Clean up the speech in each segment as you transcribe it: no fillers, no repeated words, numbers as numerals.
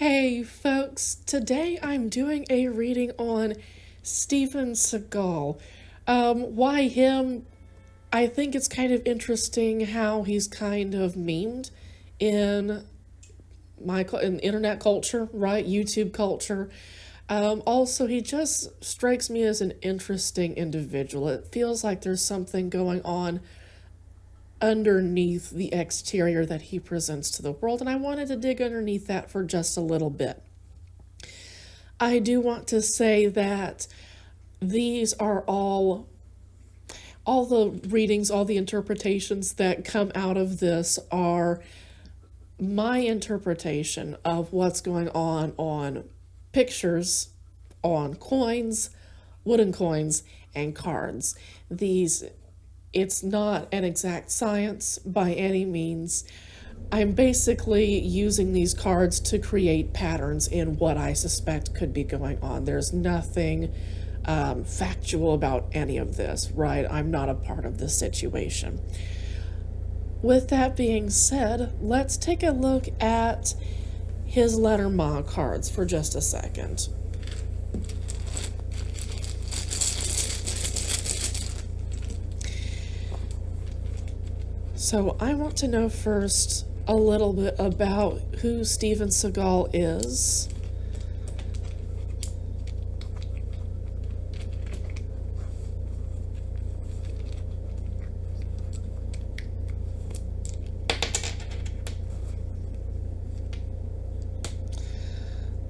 Hey folks, today I'm doing a reading on Steven Seagal. Why him? I think it's kind of interesting how he's kind of memed in in internet culture, right? YouTube culture. Also, he just strikes me as an interesting individual. It feels like there's something going on underneath the exterior that he presents to the world, and I wanted to dig underneath that for just a little bit. I do want to say that these are all the readings, all the interpretations that come out of this are my interpretation of what's going on pictures, on coins, wooden coins, and cards. It's not an exact science by any means. I'm basically using these cards to create patterns in what I suspect could be going on. There's nothing factual about any of this, right? I'm not a part of this situation. With that being said, let's take a look at his Lenormand cards for just a second. So I want to know first a little bit about who Steven Seagal is.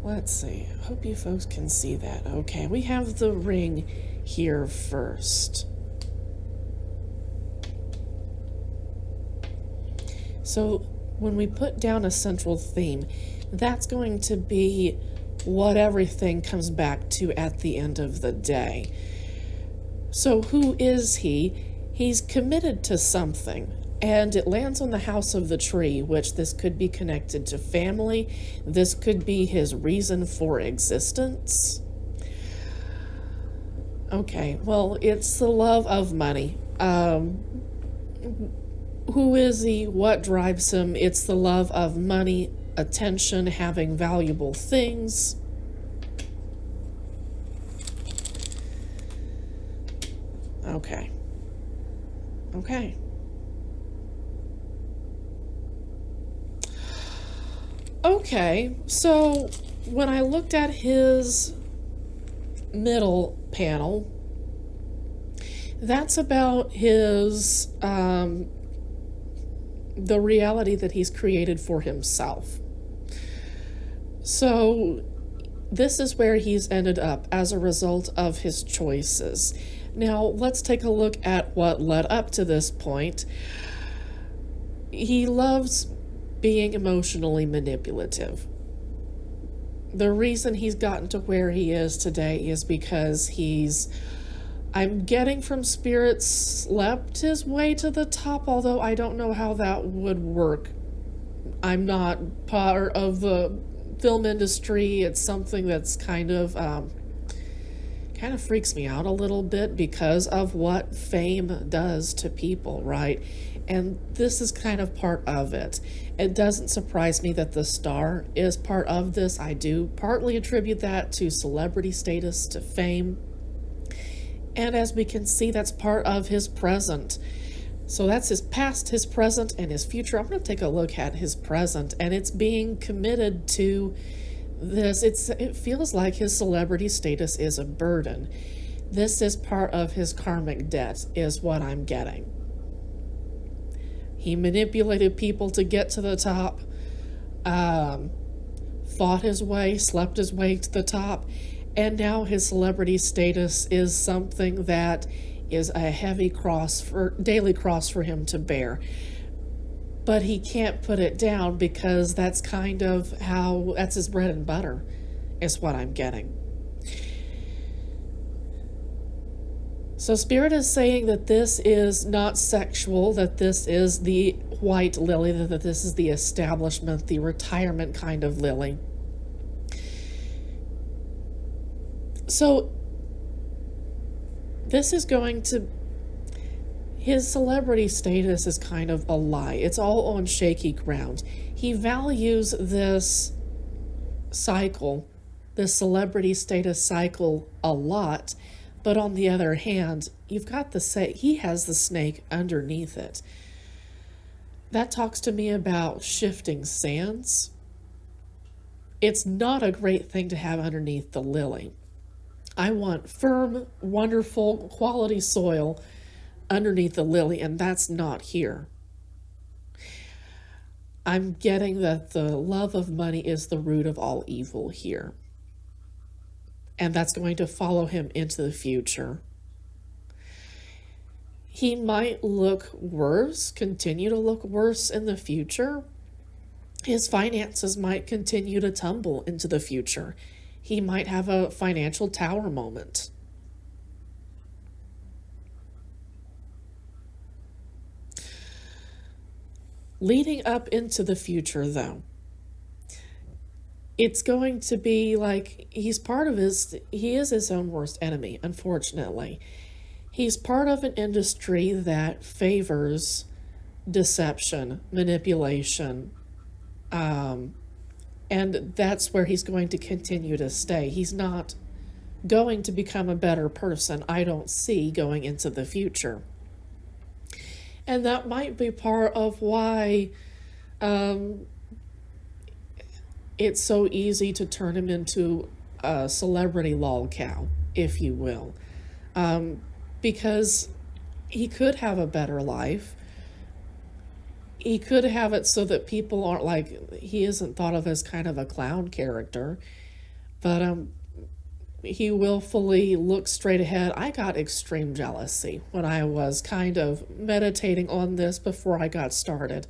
Let's see. I hope you folks can see that. Okay, we have the ring here first. So when we put down a central theme, that's going to be what everything comes back to at the end of the day. So who is he? He's committed to something, and it lands on the house of the tree, which this could be connected to family. This could be his reason for existence. Okay, well, it's the love of money. Who is he? What drives him? It's the love of money, attention, having valuable things. Okay. Okay, so when I looked at his middle panel, that's about his the reality that he's created for himself. So this is where he's ended up as a result of his choices. Now let's take a look at what led up to this point. He loves being emotionally manipulative. The reason he's gotten to where he is today is because I'm getting from Spirit, slept his way to the top, although I don't know how that would work. I'm not part of the film industry. It's something that's kind of freaks me out a little bit because of what fame does to people, right? And this is kind of part of it. It doesn't surprise me that the star is part of this. I do partly attribute that to celebrity status, to fame. And as we can see, that's part of his present. So that's his past, his present, and his future. I'm going to take a look at his present, and it's being committed to this. It feels like his celebrity status is a burden. This is part of his karmic debt, is what I'm getting. He manipulated people to get to the top, fought his way, slept his way to the top, and now his celebrity status is something that is a heavy daily cross for him to bear. But he can't put it down because that's that's his bread and butter, is what I'm getting. So Spirit is saying that this is not sexual, that this is the white lily, that this is the establishment, the retirement kind of lily. So this is his celebrity status is kind of a lie. It's all on shaky ground. He values this cycle, this celebrity status cycle a lot, but on the other hand, you've got he has the snake underneath it. That talks to me about shifting sands. It's not a great thing to have underneath the lily. I want firm, wonderful, quality soil underneath the lily, and that's not here. I'm getting that the love of money is the root of all evil here. And that's going to follow him into the future. He might look worse, continue to look worse in the future. His finances might continue to tumble into the future. He might have a financial tower moment. Leading up into the future, though, it's going to be like he is his own worst enemy, unfortunately. He's part of an industry that favors deception, manipulation, and that's where he's going to continue to stay. He's not going to become a better person, I don't see, going into the future. And that might be part of why it's so easy to turn him into a celebrity lolcow, if you will. Because he could have a better life. He could have it so that people aren't like, he isn't thought of as kind of a clown character. But he willfully looks straight ahead. I got extreme jealousy when I was kind of meditating on this before I got started.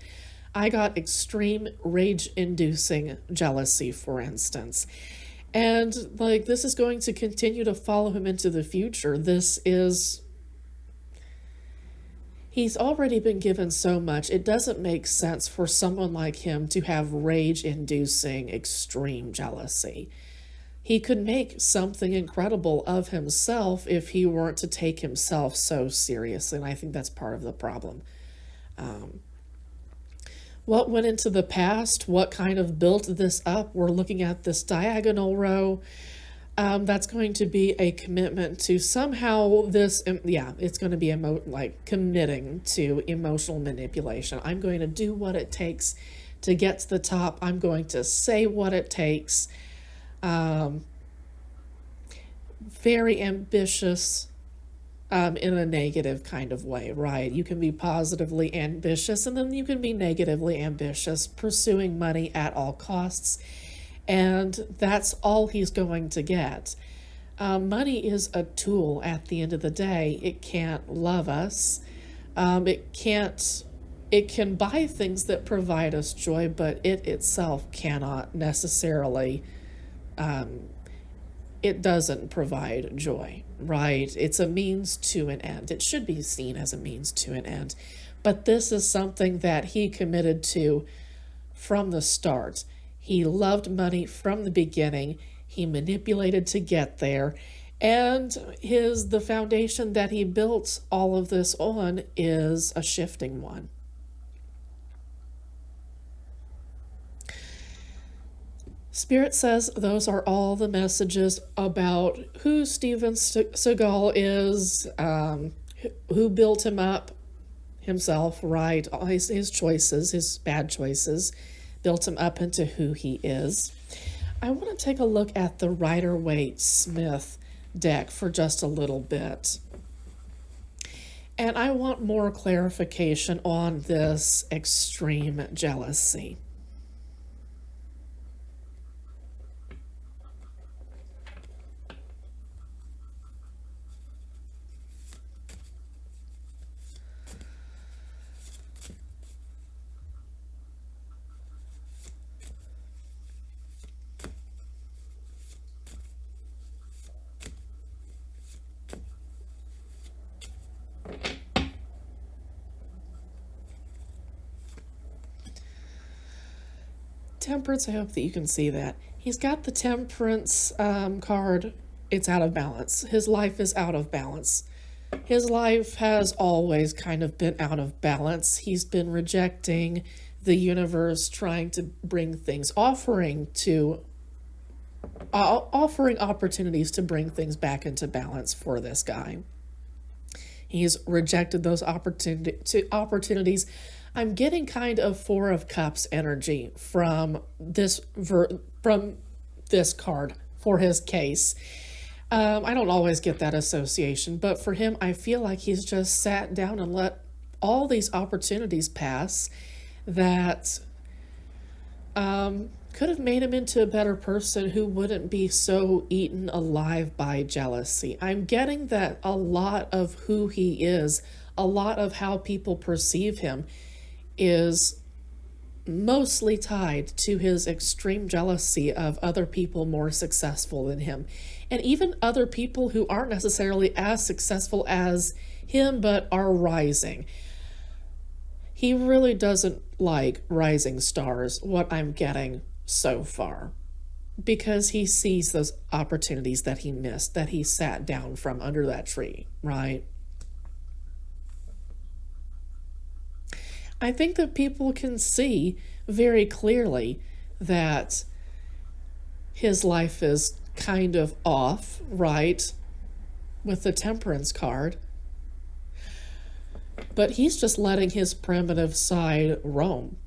I got extreme rage-inducing jealousy, for instance. And like, this is going to continue to follow him into the future. He's already been given so much. It doesn't make sense for someone like him to have rage-inducing extreme jealousy. He could make something incredible of himself if he weren't to take himself so seriously, and I think that's part of the problem. What went into the past? What kind of built this up? We're looking at this diagonal row. That's going to be a commitment to somehow it's going to be committing to emotional manipulation. I'm going to do what it takes to get to the top. I'm going to say what it takes. Very ambitious in a negative kind of way, right? You can be positively ambitious and then you can be negatively ambitious, pursuing money at all costs. And that's all he's going to get. Money is a tool at the end of the day. It can't love us. It can buy things that provide us joy, but it itself cannot necessarily, it doesn't provide joy, right? It's a means to an end. It should be seen as a means to an end. But this is something that he committed to from the start. He loved money from the beginning. He manipulated to get there. And the foundation that he built all of this on is a shifting one. Spirit says those are all the messages about who Steven Seagal is, who built him up himself, right? All his choices, his bad choices, built him up into who he is. I want to take a look at the Rider-Waite-Smith deck for just a little bit. And I want more clarification on this extreme jealousy. Temperance, I hope that you can see that. He's got the Temperance card. It's out of balance. His life is out of balance. His life has always kind of been out of balance. He's been rejecting the universe, trying to bring things, offering to offering opportunities to bring things back into balance for this guy. He's rejected those opportunities. I'm getting kind of Four of Cups energy from this card for his case. I don't always get that association, but for him, I feel like he's just sat down and let all these opportunities pass that could have made him into a better person who wouldn't be so eaten alive by jealousy. I'm getting that a lot of who he is, a lot of how people perceive him, is mostly tied to his extreme jealousy of other people more successful than him, and even other people who aren't necessarily as successful as him but are rising. He really doesn't like rising stars, what I'm getting so far, because he sees those opportunities that he missed, that he sat down from under that tree, right? I think that people can see very clearly that his life is kind of off, right, with the Temperance card. But he's just letting his primitive side roam.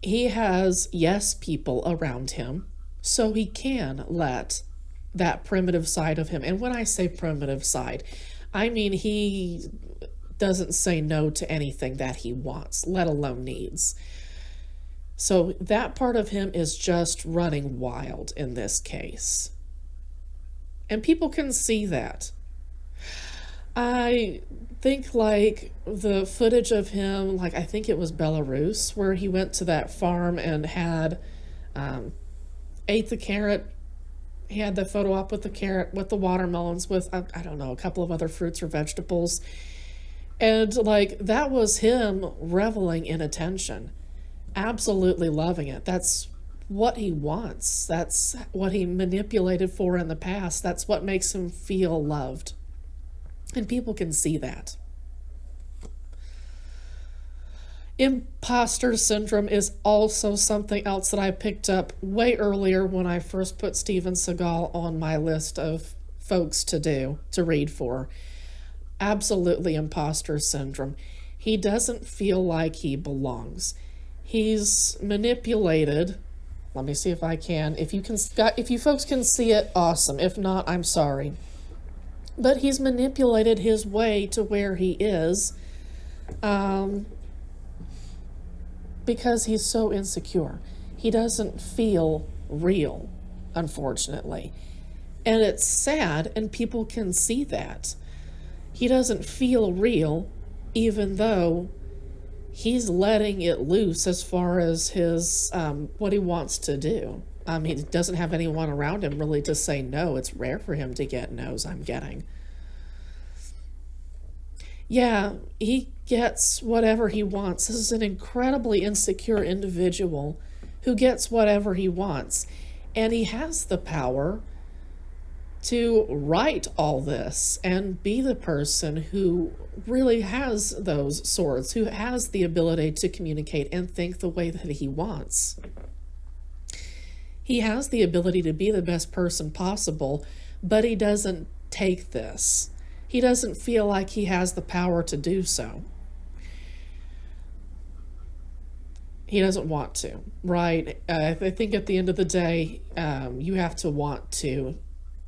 He has yes people around him, so he can let that primitive side of him. And when I say primitive side, I mean he doesn't say no to anything that he wants, let alone needs. So that part of him is just running wild in this case. And people can see that. I think like the footage of him, like I think it was Belarus, where he went to that farm and had ate the carrot. He had the photo op with the carrot, with the watermelons, with I don't know, a couple of other fruits or vegetables. And like that was him reveling in attention, absolutely loving it. That's what he wants. That's what he manipulated for in the past. That's what makes him feel loved. And people can see that. Imposter syndrome is also something else that I picked up way earlier when I first put Steven Seagal on my list of folks to read for. Absolutely imposter syndrome. He doesn't feel like he belongs. He's manipulated. Let me see if I can. If you folks can see it, awesome. If not, I'm sorry. But he's manipulated his way to where he is because he's so insecure. He doesn't feel real, unfortunately. And it's sad, and people can see that. He doesn't feel real, even though he's letting it loose as far as his what he wants to do. He doesn't have anyone around him really to say no. It's rare for him to get no's, I'm getting. Yeah, he gets whatever he wants. This is an incredibly insecure individual who gets whatever he wants. And he has the power to write all this and be the person who really has those swords, who has the ability to communicate and think the way that he wants. He has the ability to be the best person possible, but he doesn't take this. He doesn't feel like he has the power to do so. He doesn't want to, right? I think at the end of the day, you have to want to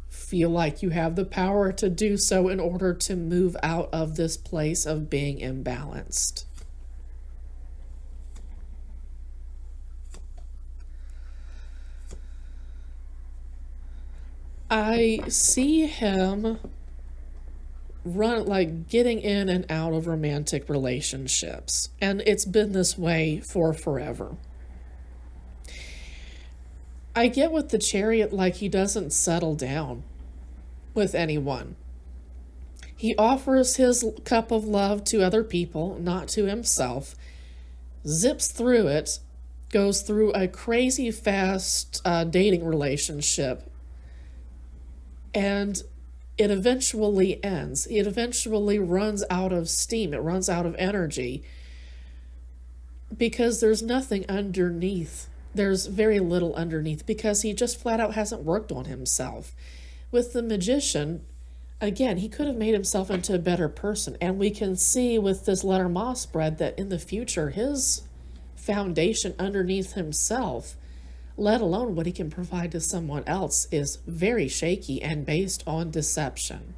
feel like you have the power to do so in order to move out of this place of being imbalanced. I see him getting in and out of romantic relationships, and it's been this way for forever. I get with the Chariot, like he doesn't settle down with anyone. He offers his cup of love to other people, not to himself, zips through it, goes through a crazy fast dating relationship, and it eventually ends. It eventually runs out of steam. It runs out of energy because there's nothing underneath there's very little underneath because he just flat out hasn't worked on himself. With the Magician, again, he could have made himself into a better person. And we can see with this Lenormand spread that in the future, his foundation underneath himself, let alone what he can provide to someone else, is very shaky and based on deception.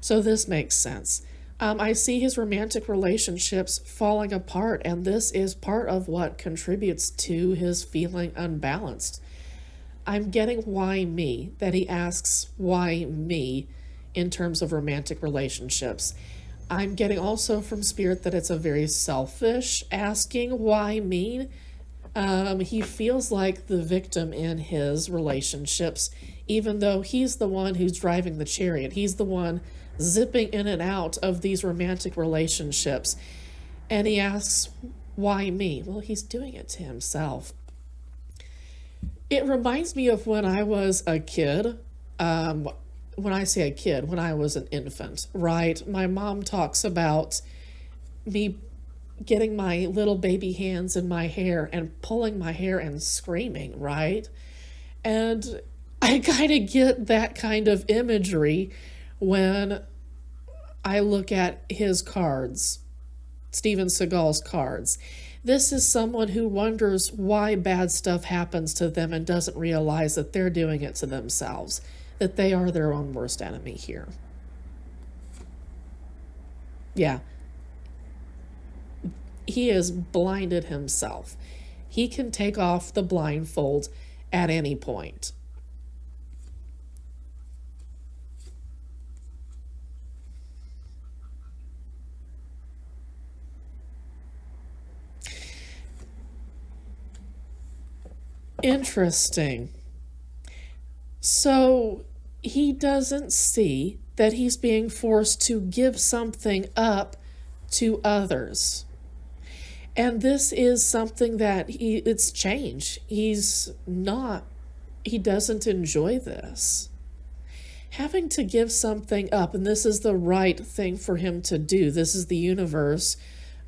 So this makes sense. I see his romantic relationships falling apart, and this is part of what contributes to his feeling unbalanced. I'm getting why me, that he asks why me in terms of romantic relationships. I'm getting also from Spirit that it's a very selfish asking why me. He feels like the victim in his relationships, even though he's the one who's driving the chariot. He's the one zipping in and out of these romantic relationships. And he asks, why me? Well, he's doing it to himself. It reminds me of when I was a kid. When I say a kid, when I was an infant, right? My mom talks about me getting my little baby hands in my hair and pulling my hair and screaming, right? And I kind of get that kind of imagery when I look at his cards, Steven Seagal's cards. This is someone who wonders why bad stuff happens to them and doesn't realize that they're doing it to themselves, that they are their own worst enemy here. Yeah. He has blinded himself. He can take off the blindfold at any point. Interesting. So he doesn't see that he's being forced to give something up to others. And this is something that it's change. He doesn't enjoy this. Having to give something up, and this is the right thing for him to do. This is the universe.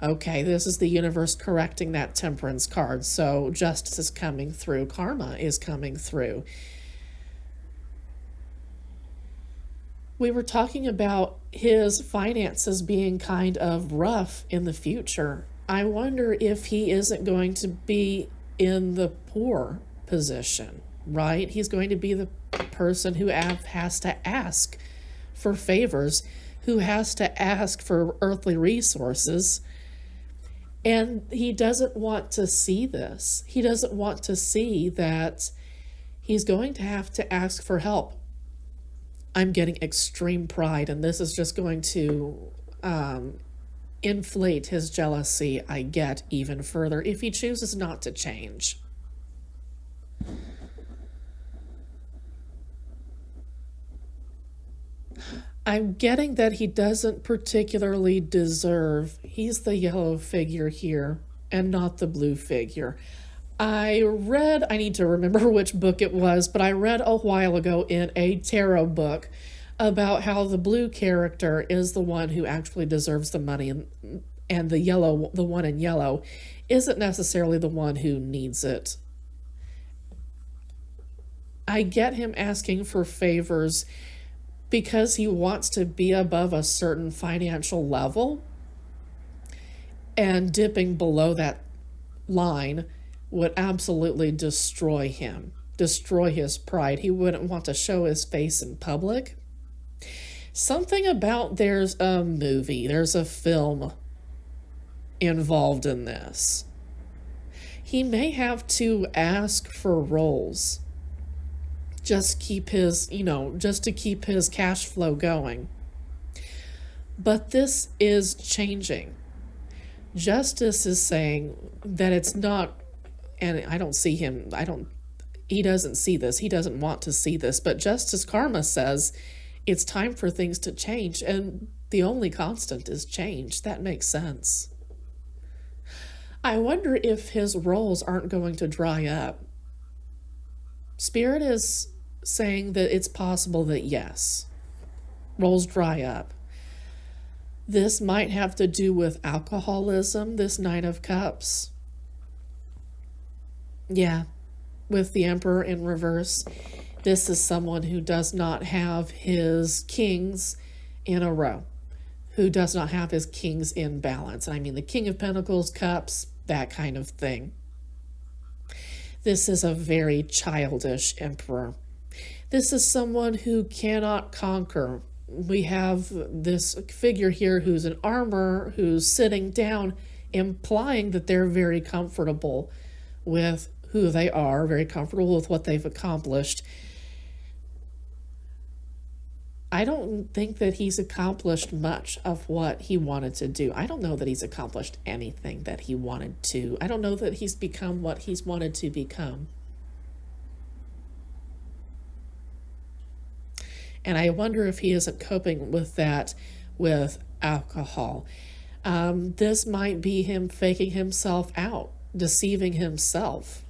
Okay, this is the universe correcting that temperance card. So justice is coming through. Karma is coming through. We were talking about his finances being kind of rough in the future. I wonder if he isn't going to be in the poor position, right? He's going to be the person who has to ask for favors, who has to ask for earthly resources. And he doesn't want to see this. He doesn't want to see that he's going to have to ask for help. I'm getting extreme pride, and this is just going to inflate his jealousy, I get, even further if he chooses not to change. I'm getting that he doesn't particularly deserve, he's the yellow figure here and not the blue figure. I need to remember which book it was, but I read a while ago in a tarot book about how the blue character is the one who actually deserves the money, and the one in yellow isn't necessarily the one who needs it. I get him asking for favors because he wants to be above a certain financial level, and dipping below that line would absolutely destroy him, destroy his pride. He wouldn't want to show his face in public. Something about there's a film involved in this. He may have to ask for roles just to keep his cash flow going. But this is changing. Justice is saying that it's not, and I don't see him, he doesn't see this, he doesn't want to see this, but Justice Karma says it's time for things to change, and the only constant is change. That makes sense. I wonder if his roles aren't going to dry up. Spirit is saying that it's possible that yes, roles dry up. This might have to do with alcoholism, this Nine of Cups. Yeah, with the Emperor in reverse, this is someone who does not have his kings in a row, who does not have his kings in balance. And I mean the King of Pentacles, Cups, that kind of thing. This is a very childish Emperor. This is someone who cannot conquer. We have this figure here who's in armor, who's sitting down, implying that they're very comfortable with who they are, very comfortable with what they've accomplished. I don't think that he's accomplished much of what he wanted to do. I don't know that he's accomplished anything that he wanted to. I don't know that he's become what he's wanted to become. And I wonder if he isn't coping with that with alcohol. This might be him faking himself out, deceiving himself.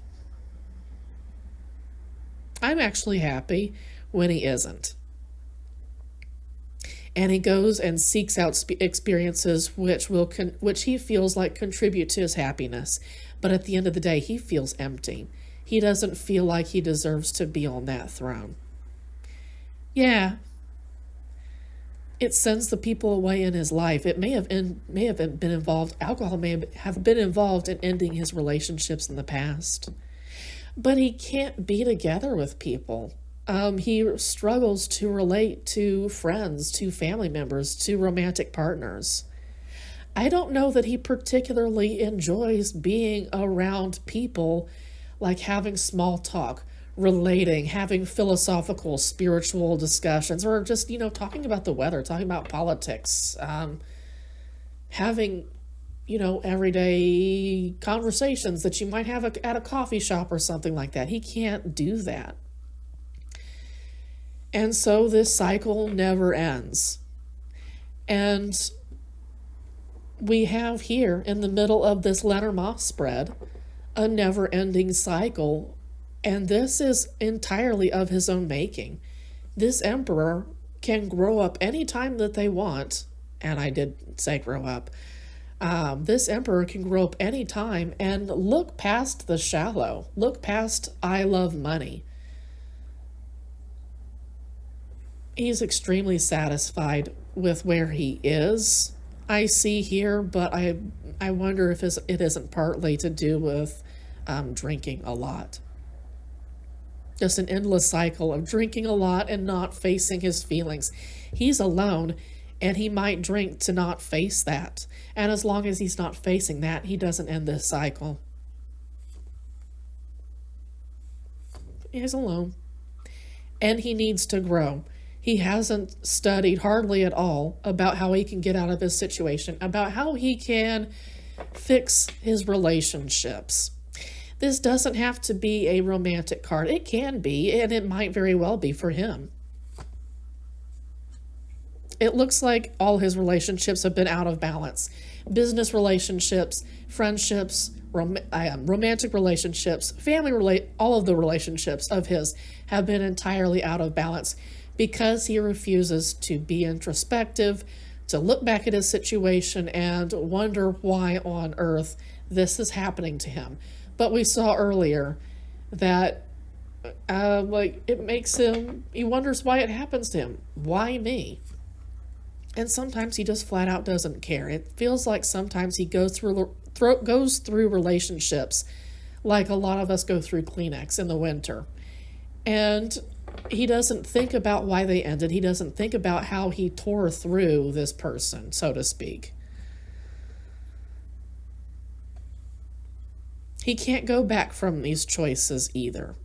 I'm actually happy when he isn't. And he goes and seeks out experiences which he feels like contribute to his happiness. But at the end of the day, he feels empty. He doesn't feel like he deserves to be on that throne. Yeah, it sends the people away in his life. It may have been involved, alcohol may have been involved in ending his relationships in the past. But he can't be together with people. He struggles to relate to friends, to family members, to romantic partners. I don't know that he particularly enjoys being around people, like having small talk, relating, having philosophical, spiritual discussions, or just, talking about the weather, talking about politics, having, everyday conversations that you might have at a coffee shop or something like that. He can't do that. And so this cycle never ends. And we have here in the middle of this Lenormand spread a never-ending cycle. And this is entirely of his own making. This Emperor can grow up anytime that they want. And I did say grow up. This Emperor can grow up anytime and look past the shallow. Look past I love money. He's extremely satisfied with where he is, I see here, but I wonder if it isn't partly to do with drinking a lot. Just an endless cycle of drinking a lot and not facing his feelings. He's alone, and he might drink to not face that. And as long as he's not facing that, he doesn't end this cycle. He's alone. And he needs to grow. He hasn't studied hardly at all about how he can get out of his situation, about how he can fix his relationships. This doesn't have to be a romantic card. It can be, and it might very well be for him. It looks like all his relationships have been out of balance. Business relationships, friendships, romantic relationships, all of the relationships of his have been entirely out of balance because he refuses to be introspective, to look back at his situation and wonder why on earth this is happening to him. But we saw earlier that it makes him, he wonders why it happens to him. Why me? And sometimes he just flat out doesn't care. It feels like sometimes he goes through relationships like a lot of us go through Kleenex in the winter. And he doesn't think about why they ended. He doesn't think about how he tore through this person, so to speak. He can't go back from these choices either.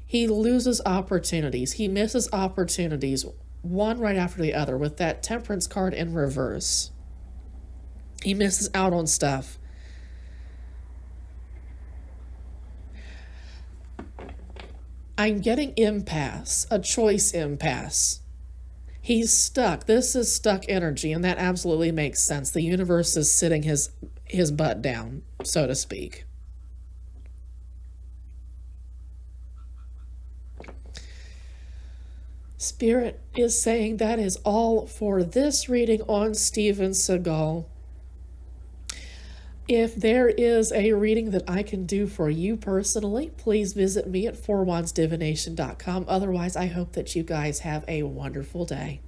He loses opportunities. He misses opportunities, one right after the other, with that Temperance card in reverse. He misses out on stuff. I'm getting impasse, a choice impasse. He's stuck. This is stuck energy, and that absolutely makes sense. The universe is sitting his butt down, so to speak. Spirit is saying that is all for this reading on Steven Seagal. If there is a reading that I can do for you personally, please visit me at fourwandsdivination.com. Otherwise, I hope that you guys have a wonderful day.